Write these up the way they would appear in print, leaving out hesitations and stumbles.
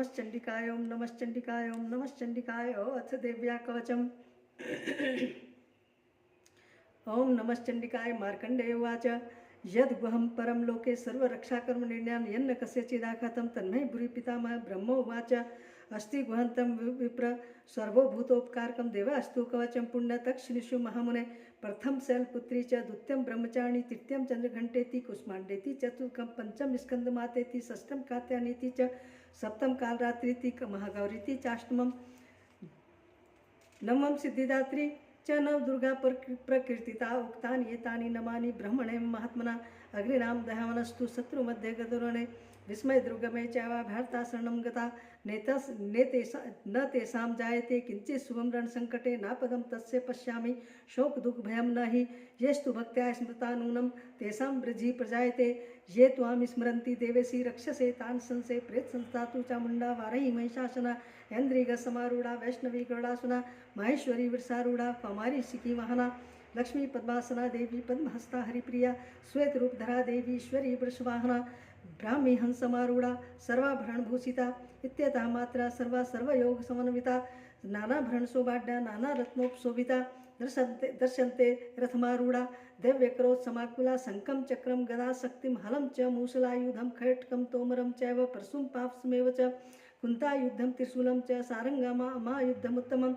नमश्चंडिकाय ओम नमश्चंडिकाय ओम नमश्चंडिकाय अथ देव्या कवचम् ओम नमश्चंडिकाय मार्कंडेय उवाच यद्गुहं परम लोके सर्वरक्षाकर्म निर्णयान् यन्न कस्यचिदाघातं तन्मय भूरि पितामह ब्रह्म उवाच अस्ति गुहन्तं विप्र सर्वभूतोपकारकं देवास्तु कवचं पुण्यतक्षिणिषु महामुने प्रथम शैलपुत्री च द्वितीयं ब्रह्मचारिणी तृतीयं चंद्रघंटेति कुष्मांडेति चतुर्थं पंचम स्कंदमातेति षष्ठं कात्यायनीति च सप्तम कालरात्रिति महागौरीति चाष्टमं नवम सिद्धिदात्री च नव दुर्गा प्रकीर्तिता उक्तानि एतानि नमानि ब्रह्मणे महात्मना अग्निनाम दहवनस्तु शत्रु मध्ये गदुरणे विस्मय दुर्गमे चैवा भारता शरणं गता न तेषां जायते किंचित शुभं रणसंकटे नापदं तस्य पश्यामि शोक दुख भयं न हि येस्तु भक्त्या स्मृता नूनं तेषां वृद्धि प्रजायते ये त्वां स्मरन्ति देवेशी रक्षसे तान् संसे प्रेत संस्थातु चामुंडा वारही महिषासना ऐन्द्रिग समारूढ़ा वैष्णवी गरुड़ासुना माहेश्वरी वृषारूढ़ा कौमारी सिकी महाना लक्ष्मी पद्मासना देवी पद्महस्ता हरिप्रिया श्वेत रूपधरा देवी ईश्वरी वृषवाहना ब्राह्मी हंसमारूढ़ा सर्वाभरण भूषिता इत्यतः मात्रा सर्वा सर्वयोग समन्विता नानाभरण शोभाढ्या नाना रत्नोपशोभिता दर्शन्ते रथमारूढ़ा दिव्यक्रोध समाकुला शंखं चक्रम गदा शक्तिम हलं च मूसलायुधम खड्गं तोमरं चैव परशुं पापसमेव च कुंतायुद्धं त्रिशूलं च सारंगमायुद्धमुत्तमं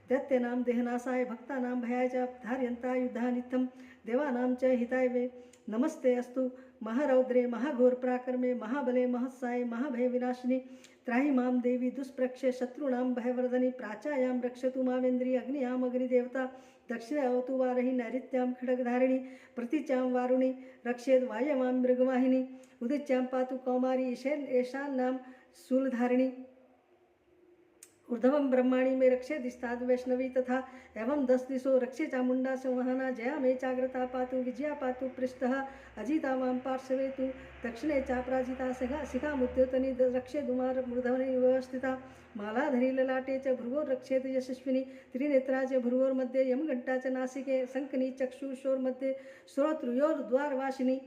दैत्यनां देहनाशाय भक्तानां भयाय च धारयन्ता युद्धानित्यं देवानां च हिताय वे नमस्ते अस्तु महारौद्रे महाघोर पराक्रमे महाबले महत्साय महाभय विनाशिनी त्राहि मां देवी दुष्प्रक्षे शत्रूणां भयवर्धनी प्राचायां रक्षतु मावेन्द्री अग्नियाम् अग्निदेवता दक्षिणे अवतु वारहि नैऋत्यां खड्गधारिणी प्रतीच्यां वारुणी रक्षेद वायवां मृगवाहिनी उदिच्यां पातु कौमारी ईशान्यां शूलधारिणी ऊर्ध्वं ब्रह्माणी में रक्षे दिस्ताद वैष्णवी तथा एवं 10 दिशो रक्षे चामुंडा संवहना जया में चाग्रता पातु विजया पातु पृष्ठः अजिता वां पार्श्वे तु दक्षिणे चापराजिता शिखा मुद्योतनी रक्षे दुमार मूर्धवने व्यवस्थिता मालाधरी ललाटे च भ्रुवोर रक्षेत यशस्विनी त्रिनेत्रा च भ्रुवोर्मध्ये यमघंटा च नासिके शंखनी चक्षुषोर्मध्ये श्रोत्रयोर्द्वारवासिनी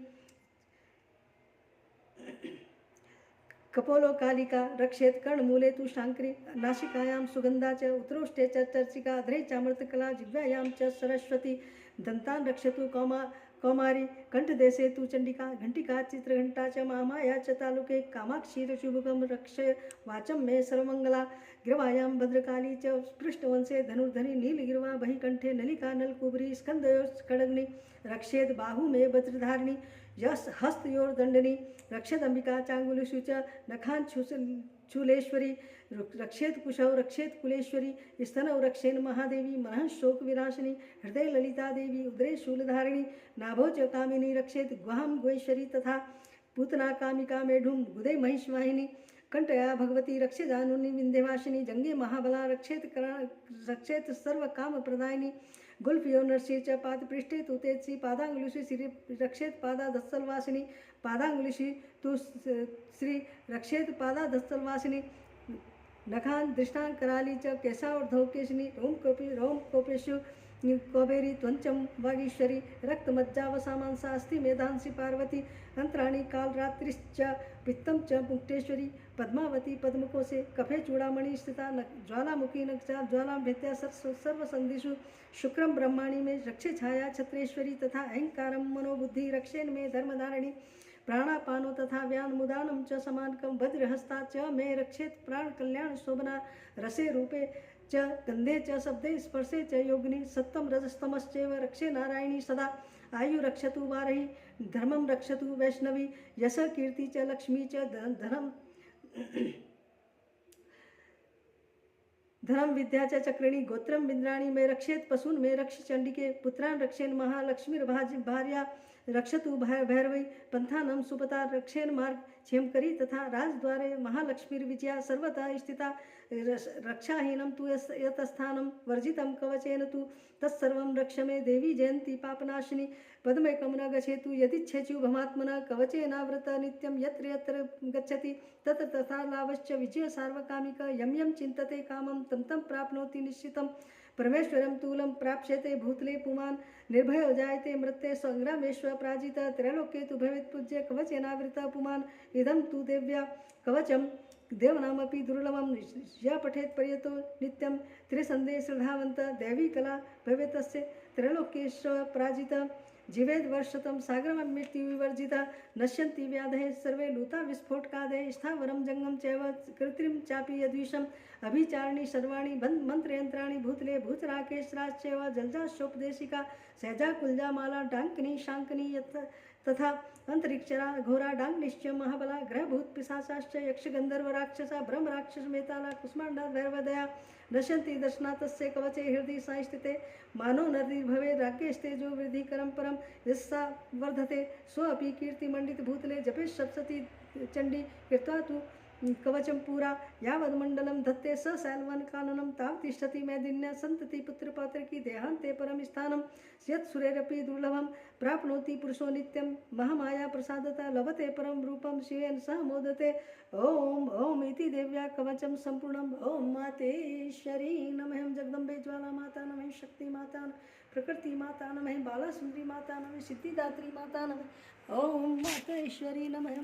कपोलो कालिका रक्षेत कर्णमूले तु शांकरी नासिकायां सुगंधा च उत्तरोष्ठे च चर्चिका अध्रे चामृतकला जिह्वायां च सरस्वती दंतान रक्षतु कौमारी कंठदेशे तु चंडिका घंटिका चित्रघंटा च महामाया च तालुके कामाक्षी शुभगम रक्षय वाचम मे सर्वमंगला गिरवायां भद्रकाली च पृष्ठवंशे धनुर्धनी नीलगिरवा बहिकंठे नलिका नलकुबरी स्कंदयो खड्गनी रक्षेत बाहु में वज्रधारिणी यश हस्तयोर्दंडनी रक्षेत अंबिका चांगुलिषु च नखान शूलेश्वरी रक्षेत कुशौ रक्षेत कुलेश्वरी स्तनौ रक्षेन महादेवी मनः शोक विनाशिनी हृदय ललिता देवी उदरे शूलधारिणी नाभो च कामिनी रक्षेत गुहां गोश्वरी तथा पूतना कामिका मेढुम गुदे महिषवाहिनी कंटया भगवती रक्षे जानुनी विंध्यवासिनी जंगे महाबला रक्षेत सर्व काम प्रदायिनी गुल्फियो नरसी च पाद पृष्ठे तु तेजसी पादांगुलिषि श्री रक्षेत पादा दत्सलवासिनी पादांगुलिषि तु श्री रक्षेत पादा दत्सलवासिनी नखान दृष्टान कराली च केशावर्धौकेशिनी रोम कोपेशु कौबेरी त्वंचम वागीश्वरी रक्तमज्जावसामांसा अस्ति मेधांसी पार्वती अंतराणी कालरात्रिश्च पित्तम च मुक्तेश्वरी पद्मावती पद्मकोशे कफे चूड़ामणि स्थिता ज्वालामुखी नक्षा ज्वालाभेत्या सर्वसंधिषु शुक्रम ब्रह्माणी में रक्षे छाया छत्रेश्वरी तथा अहंकारम मनोबुद्धि रक्षेन में धर्मधारिणी प्राणापानो तथा व्यान मुदानम च समानकम वज्रहस्ता च मे रक्षेत प्राण कल्याण शोभना रसे रूपे च गंधे च शब्दे स्पर्शे च योगिनी सत्तम रजस्तमश्चैव रक्षे नारायणी सदा आयु रक्षतु वारही धर्मम रक्षतु वैष्णवी यश कीर्ति च लक्ष्मी च धर्म विद्या च चक्रिणी गोत्रम बिंद्राणी में रक्षेत पशून में रक्ष चंडिके पुत्रान रक्षेन महालक्ष्मीर भार्या रक्षतु भैरवी पंथानम सुपता रक्षेन मार्ग क्षेमकरी तथा राजद्वारे महालक्ष्मीर विजया सर्वथा स्थिता रक्षाहीनं तु यतस्थानं वर्जितं कवचेन तु तत्सर्वं रक्ष मे देवी जयंती पापनाशिनी पद्मेकं न गच्छेतु यदिच्छेचु भमात्मना कवचेनावृत नित्यं यत्र यत्र गच्छति तत्र तथा लाभश्च विजय सार्वकामिक यं यं चिन्तते कामं तं तं प्राप्नोति निश्चितं परमेश्वरं तूलं प्राप्स्यते भूतले पुमान् निर्भयो जायते मृत्ये संग्रामेश्व पराजित त्रैलोक्ये तु भवेत् पूज्य कवचेनावृतः पुमान् इदं तु देव्या कवचं देवनामपि दुर्लभं या पठेत् पर्यतो नित्यं त्रिसन्धे श्रद्धावन्त दैवी कला भवेत् तस्य त्रैलोक्येश्व पराजित जीवेद वर्षतम सागरम मृत्यु विवर्जिता नश्यन्ति व्याधये सर्वे लूता विस्फोटकादय स्थावरम जंगम चैव कृत्रिम चापि यद्विषम अभिचारिणी सर्वाणि मंत्रयंत्राणि भूतले भूतराकेशराश्चैव जलजाशोपदेशिका सहजा कुलजा माला डांकिनी शांकिनी तथा अंतरिक्षरा घोरा डांगनिश्च महाबला ग्रहभूत पिशाचाश्च यक्ष गंधर्व राक्षसा ब्रह्म राक्षस मेताला कुष्मांडा भैरवदया नश्यन्ति दर्शनातस्य कवचे हृदय संस्थिते मानो नदी भवे राज्ञस्तेजो वृद्धि करम परम यस्सा वर्धते स्वपि कीर्तिमंडित भूतले जपे सप्तति चंडी कृत्वा तु कवचं पुरा यावद्मण्डलं धत्ते स शैलवन काननं तावतिष्ठति मैदिन्य सन्तति पुत्रपात्रकी देहान्ते परम स्थानं यत् सुरेरपि दुर्लभं प्राप्नोति पुरुषो नित्यं महामाया प्रसादता लभते परम रूपं शिवेन सह मोदते ओम ओम इति देव्या कवचं संपूर्णम् ओम मातेश्वरी नमः जगदम्बे ज्वाला माता नमः शक्ति माता प्रकृति माता नमः बाला सुंदरी माता नमः सिद्धिदात्री माता नमः ओम मातेश्वरी नमः।